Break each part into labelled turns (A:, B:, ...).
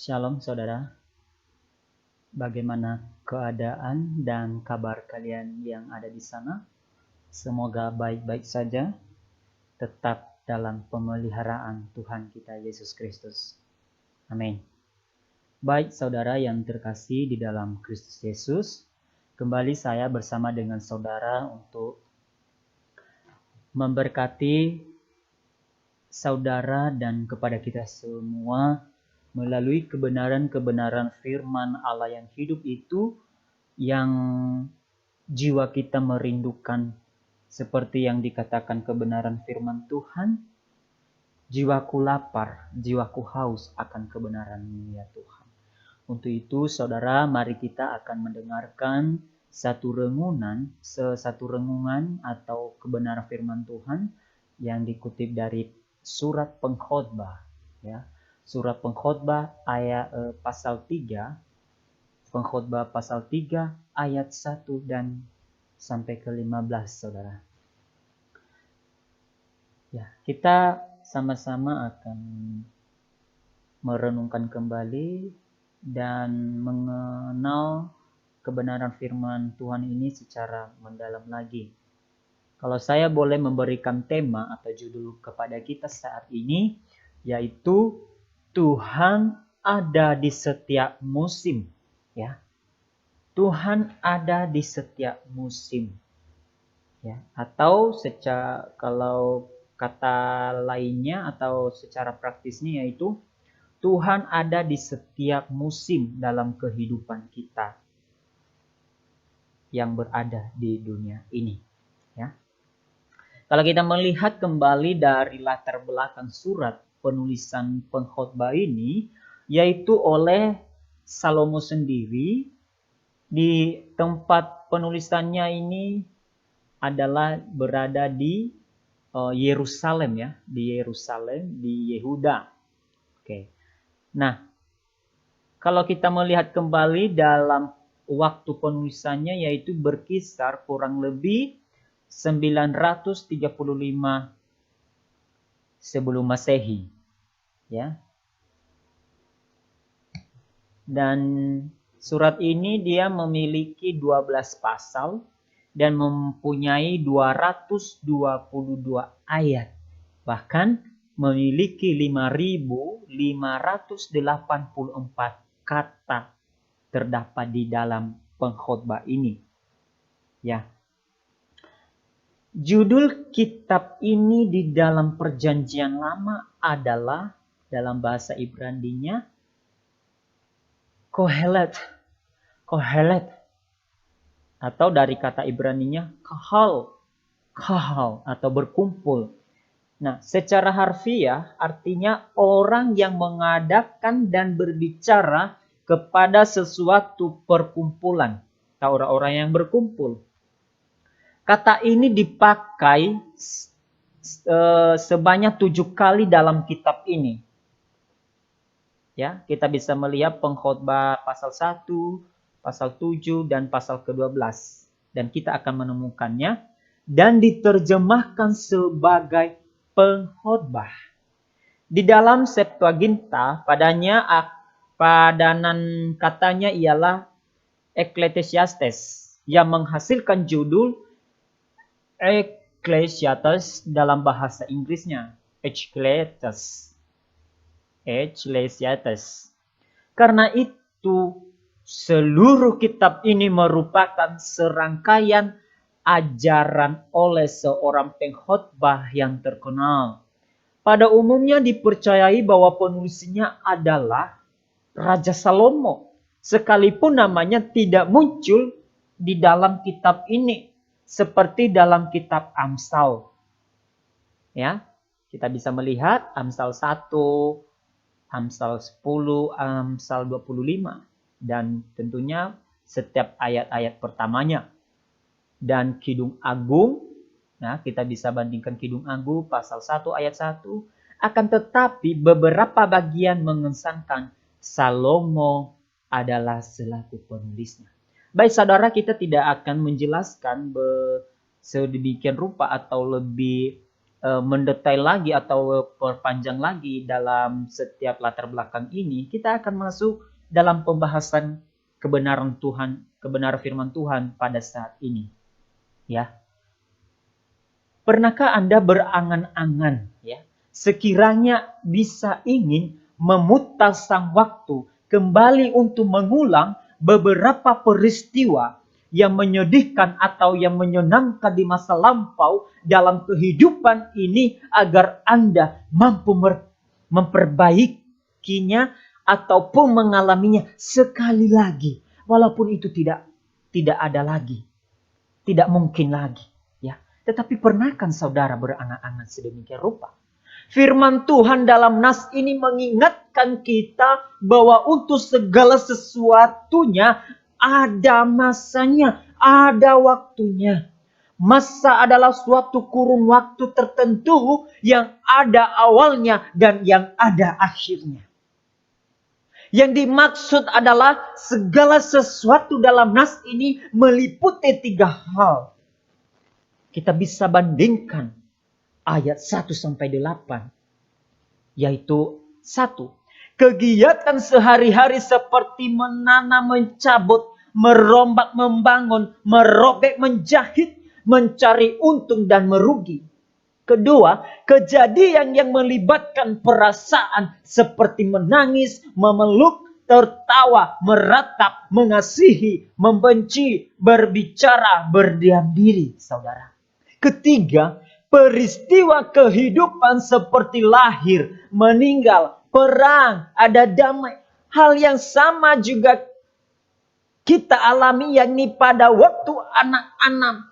A: Shalom saudara, bagaimana keadaan dan kabar kalian yang ada di sana? Semoga baik-baik saja, tetap dalam pemeliharaan Tuhan kita Yesus Kristus. Amin. Baik saudara yang terkasih di dalam Kristus Yesus, kembali saya bersama dengan saudara untuk memberkati saudara dan kepada kita semua melalui kebenaran-kebenaran firman Allah yang hidup itu yang jiwa kita merindukan, seperti yang dikatakan kebenaran firman Tuhan, jiwaku lapar, jiwaku haus akan kebenaran-Mu ya Tuhan. Untuk itu saudara, mari kita akan mendengarkan satu renungan atau kebenaran firman Tuhan yang dikutip dari surat Pengkhotbah ya. Surat Pengkhotbah pasal 3, Pengkhotbah pasal 3 ayat 1 dan sampai ke 15 saudara. Ya, kita sama-sama akan merenungkan kembali dan mengenal kebenaran firman Tuhan ini secara mendalam lagi. Kalau saya boleh memberikan tema atau judul kepada kita saat ini, yaitu Tuhan ada di setiap musim. Ya, Tuhan ada di setiap musim. Ya, atau kalau kata lainnya atau secara praktisnya yaitu Tuhan ada di setiap musim dalam kehidupan kita yang berada di dunia ini. Ya. Kalau kita melihat kembali dari latar belakang surat penulisan Pengkhotbah ini, yaitu oleh Salomo sendiri, di tempat penulisannya ini adalah berada di Yerusalem ya, di Yerusalem, di Yehuda. Oke. Nah, kalau kita melihat kembali dalam waktu penulisannya yaitu berkisar kurang lebih 935 sebelum Masehi. Ya. Dan surat ini dia memiliki 12 pasal dan mempunyai 222 ayat. Bahkan memiliki 5.584 kata terdapat di dalam pengkhotbah ini. Ya. Judul kitab ini di dalam Perjanjian Lama adalah dalam bahasa Ibraninya Kohelet. Atau dari kata Ibraninya kahal atau berkumpul. Nah, secara harfiah artinya orang yang mengadakan dan berbicara kepada sesuatu perkumpulan atau orang-orang yang berkumpul. Kata ini dipakai sebanyak 7 kali dalam kitab ini. Ya, kita bisa melihat Pengkhotbah pasal 1, pasal 7 dan pasal ke-12 dan kita akan menemukannya dan diterjemahkan sebagai pengkhotbah. Di dalam Septuaginta padanan katanya ialah Ecclesiastes yang menghasilkan judul Ecclesiastes dalam bahasa Inggrisnya Ecclesiastes. Karena itu seluruh kitab ini merupakan serangkaian ajaran oleh seorang pengkhotbah yang terkenal. Pada umumnya dipercayai bahwa penulisnya adalah Raja Salomo, sekalipun namanya tidak muncul di dalam kitab ini seperti dalam kitab Amsal. Ya, kita bisa melihat Amsal 1, Amsal 10, Amsal 25 dan tentunya setiap ayat-ayat pertamanya. Dan Kidung Agung, nah kita bisa bandingkan Kidung Agung pasal 1 ayat 1, akan tetapi beberapa bagian mengesankan Salomo adalah selaku penulisnya. Baik saudara, kita tidak akan menjelaskan sedemikian rupa atau lebih mendetail lagi atau perpanjang lagi dalam setiap latar belakang ini, kita akan masuk dalam pembahasan kebenaran Tuhan, kebenaran firman Tuhan pada saat ini. Ya. Pernahkah Anda berangan-angan, ya, sekiranya bisa ingin memutar sang waktu kembali untuk mengulang beberapa peristiwa yang menyedihkan atau yang menyenangkan di masa lampau dalam kehidupan ini agar Anda mampu memperbaikinya ataupun mengalaminya sekali lagi, walaupun itu tidak ada lagi, tidak mungkin lagi, ya. Tetapi pernahkah saudara berangan-angan sedemikian rupa? Firman Tuhan dalam nas ini mengingatkan kita bahwa untuk segala sesuatunya ada masanya, ada waktunya. Masa adalah suatu kurun waktu tertentu yang ada awalnya dan yang ada akhirnya. Yang dimaksud adalah segala sesuatu dalam nas ini meliputi 3 hal. Kita bisa bandingkan ayat 1-8. Yaitu 1. Kegiatan sehari-hari seperti menanam, mencabut, merombak, membangun, merobek, menjahit, mencari untung dan merugi. Kedua, kejadian yang melibatkan perasaan seperti menangis, memeluk, tertawa, meratap, mengasihi, membenci, berbicara, berdiam diri, saudara. Ketiga, peristiwa kehidupan seperti lahir, meninggal, perang, ada damai. Hal yang sama juga kita alami, yakni pada waktu anak-anak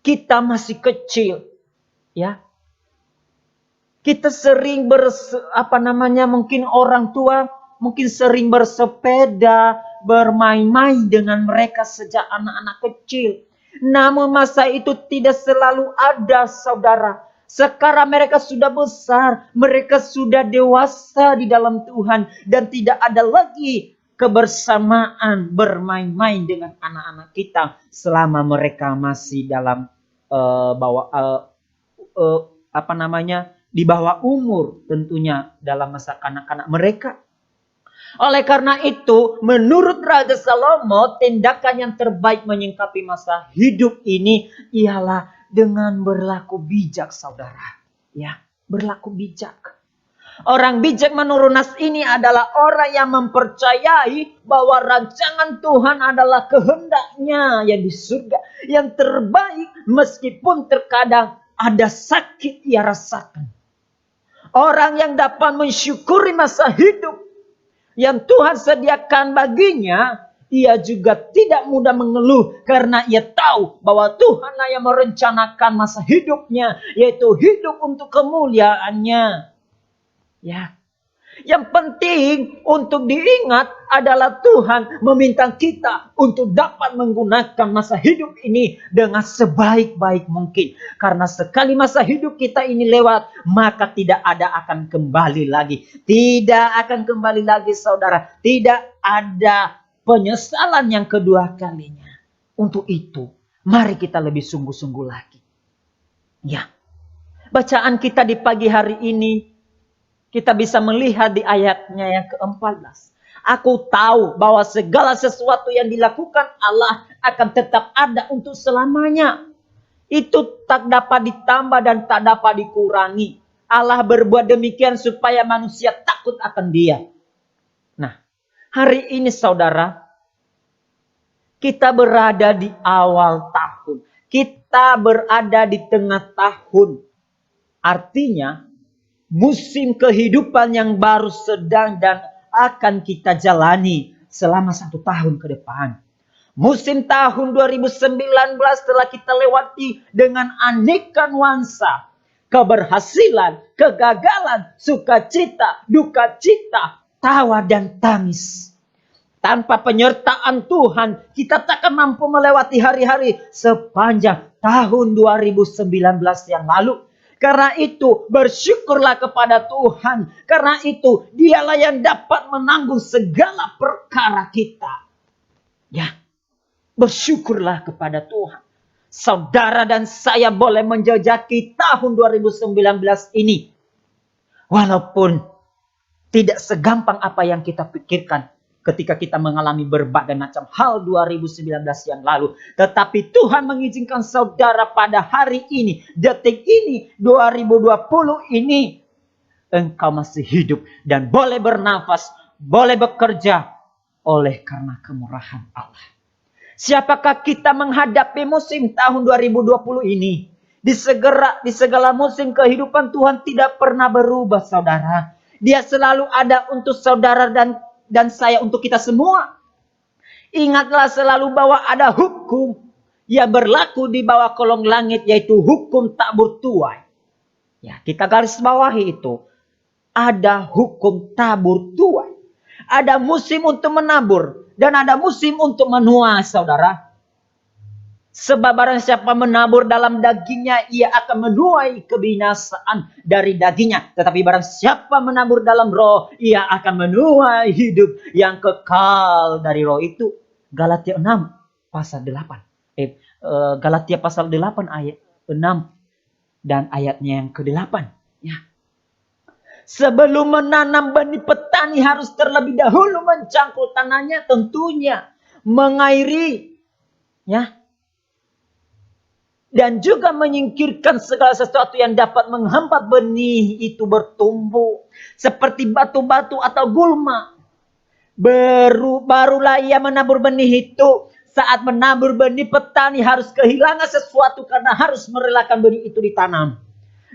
A: kita masih kecil, ya. Kita sering mungkin orang tua mungkin sering bersepeda, bermain-main dengan mereka sejak anak-anak kecil. Namun masa itu tidak selalu ada, saudara. Sekarang mereka sudah besar, mereka sudah dewasa di dalam Tuhan, dan tidak ada lagi kebersamaan bermain-main dengan anak-anak kita selama mereka masih dalam di bawah umur, tentunya dalam masa kanak-kanak mereka. Oleh karena itu, menurut Raja Salomo, tindakan yang terbaik menyingkapi masa hidup ini ialah dengan berlaku bijak, saudara. Ya, berlaku bijak. Orang bijak menurut nas ini adalah orang yang mempercayai bahwa rancangan Tuhan adalah kehendaknya yang di surga, yang terbaik meskipun terkadang ada sakit ia rasakan. Orang yang dapat mensyukuri masa hidup yang Tuhan sediakan baginya, ia juga tidak mudah mengeluh karena ia tahu bahwa Tuhanlah yang merencanakan masa hidupnya, yaitu hidup untuk kemuliaannya. Ya. Yang penting untuk diingat adalah Tuhan meminta kita untuk dapat menggunakan masa hidup ini dengan sebaik-baik mungkin. Karena sekali masa hidup kita ini lewat, maka tidak ada akan kembali lagi. Tidak akan kembali lagi, saudara. Tidak ada penyesalan yang kedua kalinya. Untuk itu, mari kita lebih sungguh-sungguh lagi. Ya. Bacaan kita di pagi hari ini, kita bisa melihat di ayatnya yang ke-14. Aku tahu bahwa segala sesuatu yang dilakukan Allah akan tetap ada untuk selamanya. Itu tak dapat ditambah dan tak dapat dikurangi. Allah berbuat demikian supaya manusia takut akan Dia. Nah, hari ini saudara, kita berada di awal tahun. Kita berada di tengah tahun. Artinya, musim kehidupan yang baru sedang dan akan kita jalani selama 1 tahun ke depan. Musim tahun 2019 telah kita lewati dengan aneka nuansa. Keberhasilan, kegagalan, sukacita, duka cita, tawa dan tangis. Tanpa penyertaan Tuhan, kita takkan mampu melewati hari-hari sepanjang tahun 2019 yang lalu. Karena itu bersyukurlah kepada Tuhan. Karena itu Dialah yang dapat menanggung segala perkara kita. Ya, bersyukurlah kepada Tuhan. saudara dan saya boleh menjajaki tahun 2019 ini. Walaupun tidak segampang apa yang kita pikirkan ketika kita mengalami berbagai macam hal 2019 yang lalu. Tetapi Tuhan mengizinkan saudara pada hari ini, detik ini, 2020 ini, engkau masih hidup dan boleh bernafas, boleh bekerja oleh karena kemurahan Allah. Siapakah kita menghadapi musim tahun 2020 ini? Di segala musim kehidupan Tuhan tidak pernah berubah, saudara. Dia selalu ada untuk saudara dan saya, untuk kita semua. Ingatlah selalu bahwa ada hukum yang berlaku di bawah kolong langit, yaitu hukum tak bertuai. Ya, kita garis bawahi itu. Ada hukum tabur tuai. Ada musim untuk menabur dan ada musim untuk menuai, saudara. Sebab barang siapa menabur dalam dagingnya, ia akan menuai kebinasaan dari dagingnya. Tetapi barang siapa menabur dalam roh, ia akan menuai hidup yang kekal dari roh. Itu Galatia 6 pasal 8. Galatia pasal 8 ayat 6 dan ayatnya yang ke-8. Ya. Sebelum menanam benih, petani harus terlebih dahulu mencangkul tanahnya, tentunya mengairi, ya, dan juga menyingkirkan segala sesuatu yang dapat menghambat benih itu bertumbuh, seperti batu-batu atau gulma. Barulah ia menabur benih itu. Saat menabur benih, petani harus kehilangan sesuatu karena harus merelakan benih itu ditanam.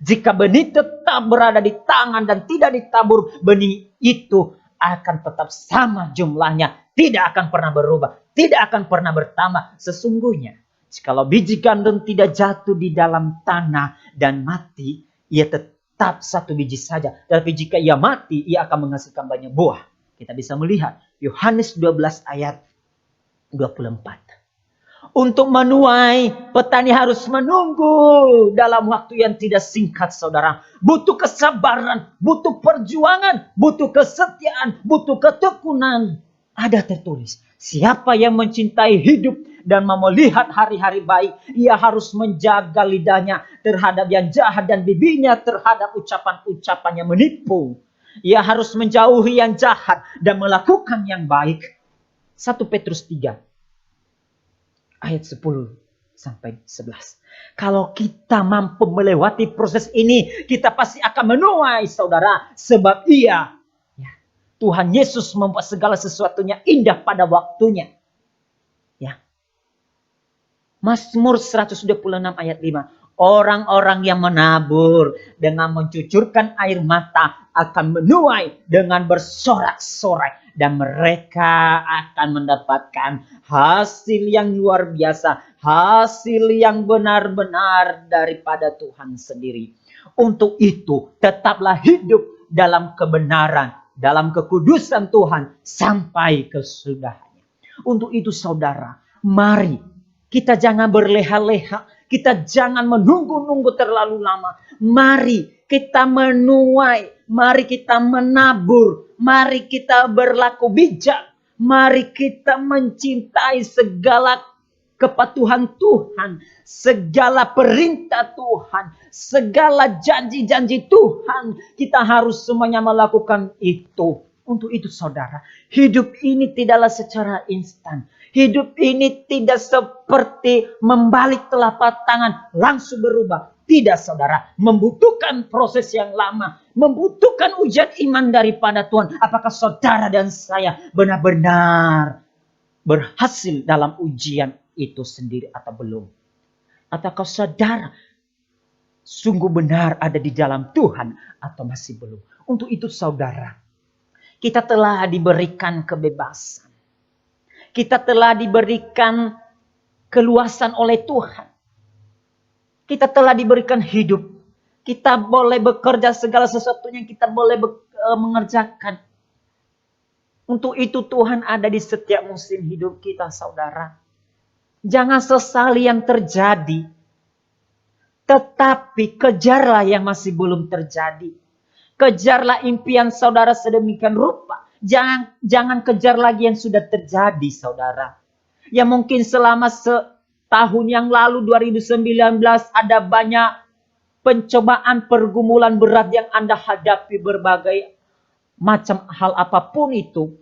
A: Jika benih tetap berada di tangan dan tidak ditabur, benih itu akan tetap sama jumlahnya. Tidak akan pernah berubah. Tidak akan pernah bertambah. Sesungguhnya, jikalau biji gandum tidak jatuh di dalam tanah dan mati, ia tetap satu biji saja. Tapi jika ia mati, ia akan menghasilkan banyak buah. Kita bisa melihat Yohanes 12 ayat 24. Untuk menuai, petani harus menunggu dalam waktu yang tidak singkat, saudara. Butuh kesabaran, butuh perjuangan, butuh kesetiaan, butuh ketekunan. Ada tertulis, siapa yang mencintai hidup dan mau melihat hari-hari baik, ia harus menjaga lidahnya terhadap yang jahat dan bibirnya terhadap ucapan-ucapan yang menipu. Ia harus menjauhi yang jahat dan melakukan yang baik. 1 Petrus 3 ayat 10 sampai 11. Kalau kita mampu melewati proses ini, kita pasti akan menuai, saudara. Sebab Tuhan Yesus membuat segala sesuatunya indah pada waktunya. Ya. Mazmur 126 ayat 5. Orang-orang yang menabur dengan mencucurkan air mata akan menuai dengan bersorak-sorai. Dan mereka akan mendapatkan hasil yang luar biasa. Hasil yang benar-benar daripada Tuhan sendiri. Untuk itu tetaplah hidup dalam kebenaran, dalam kekudusan Tuhan sampai kesudahannya. Untuk itu saudara, mari kita jangan berleha-leha. Kita jangan menunggu-nunggu terlalu lama. Mari kita menuai. Mari kita menabur. Mari kita berlaku bijak. Mari kita mencintai segala kepatuhan Tuhan. Segala perintah Tuhan. Segala janji-janji Tuhan. Kita harus semuanya melakukan itu. Untuk itu saudara, hidup ini tidaklah secara instan. Hidup ini tidak seperti membalik telapak tangan langsung berubah. Tidak saudara, membutuhkan proses yang lama. Membutuhkan ujian iman daripada Tuhan. Apakah saudara dan saya benar-benar berhasil dalam ujian itu sendiri atau belum? Ataukah saudara sungguh benar ada di dalam Tuhan atau masih belum? Untuk itu saudara, kita telah diberikan kebebasan. Kita telah diberikan keluasan oleh Tuhan. Kita telah diberikan hidup. Kita boleh bekerja segala sesuatunya kita boleh mengerjakan. Untuk itu Tuhan ada di setiap musim hidup kita, saudara. Jangan sesali yang terjadi. Tetapi kejarlah yang masih belum terjadi. Kejarlah impian saudara sedemikian rupa. Jangan kejar lagi yang sudah terjadi, saudara. Yang mungkin selama tahun yang lalu 2019 ada banyak pencobaan, pergumulan berat yang Anda hadapi, berbagai macam hal apapun itu.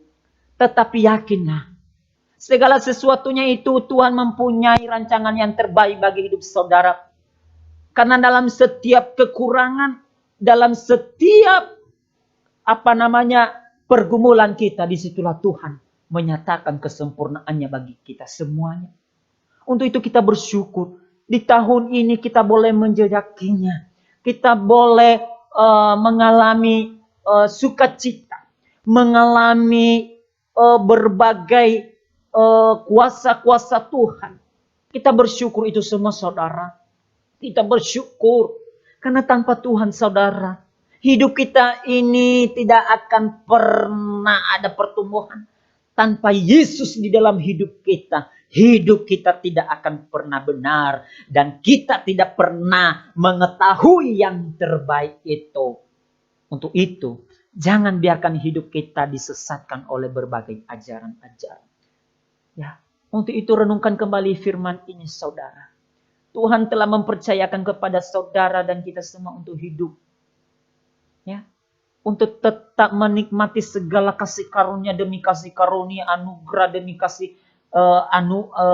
A: Tetapi yakinlah, segala sesuatunya itu Tuhan mempunyai rancangan yang terbaik bagi hidup saudara. Karena dalam setiap kekurangan, dalam setiap pergumulan kita, disitulah Tuhan menyatakan kesempurnaannya bagi kita semuanya. Untuk itu kita bersyukur. Di tahun ini kita boleh menjejakinya. Kita boleh mengalami sukacita. Mengalami berbagai kuasa-kuasa Tuhan. Kita bersyukur itu semua saudara. Kita bersyukur. Karena tanpa Tuhan saudara, hidup kita ini tidak akan pernah ada pertumbuhan. Tanpa Yesus di dalam hidup kita tidak akan pernah benar. Dan kita tidak pernah mengetahui yang terbaik itu. Untuk itu, jangan biarkan hidup kita disesatkan oleh berbagai ajaran-ajaran. Ya, untuk itu renungkan kembali firman ini saudara. Tuhan telah mempercayakan kepada saudara dan kita semua untuk hidup. Ya, untuk tetap menikmati segala kasih karunia demi kasih karunia, anugerah demi kasih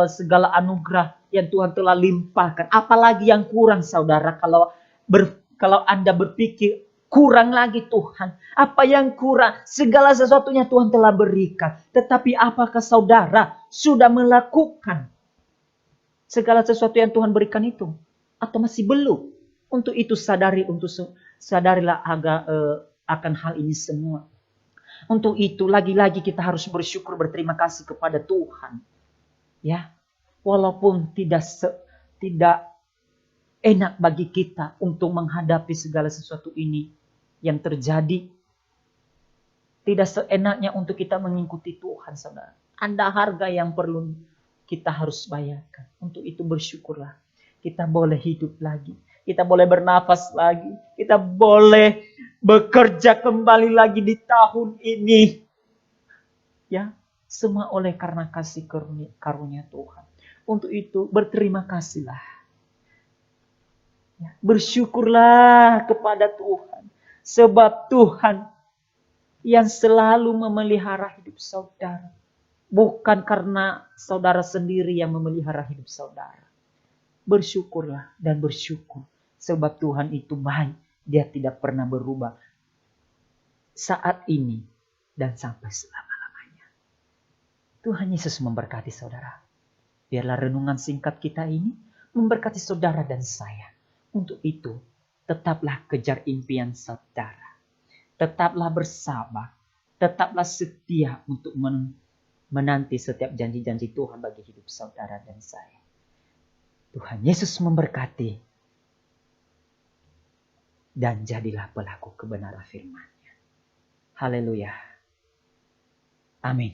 A: segala anugerah yang Tuhan telah limpahkan. Apalagi yang kurang saudara, kalau Anda berpikir kurang lagi Tuhan. Apa yang kurang? Segala sesuatunya Tuhan telah berikan. Tetapi apakah saudara sudah melakukan segala sesuatu yang Tuhan berikan itu? Atau masih belum? Untuk itu sadarilah akan hal ini semua. Untuk itu lagi-lagi kita harus bersyukur, berterima kasih kepada Tuhan. Ya, walaupun tidak enak bagi kita untuk menghadapi segala sesuatu ini yang terjadi. Tidak seenaknya untuk kita mengikuti Tuhan, saudara. Ada harga yang perlu kita harus bayarkan. Untuk itu bersyukurlah. Kita boleh hidup lagi. Kita boleh bernafas lagi. Kita boleh bekerja kembali lagi di tahun ini. Ya, semua oleh karena kasih karunia Tuhan. Untuk itu berterima kasihlah. Ya, bersyukurlah kepada Tuhan. Sebab Tuhan yang selalu memelihara hidup saudara. Bukan karena saudara sendiri yang memelihara hidup saudara. Bersyukurlah dan bersyukur. Sebab Tuhan itu baik. Dia tidak pernah berubah. Saat ini dan sampai selama-lamanya. Tuhan Yesus memberkati saudara. Biarlah renungan singkat kita ini memberkati saudara dan saya. Untuk itu, tetaplah kejar impian saudara. Tetaplah bersabar. Tetaplah setia untuk menanti setiap janji-janji Tuhan bagi hidup saudara dan saya. Tuhan Yesus memberkati. Dan jadilah pelaku kebenaran firman-Nya. Haleluya. Amin.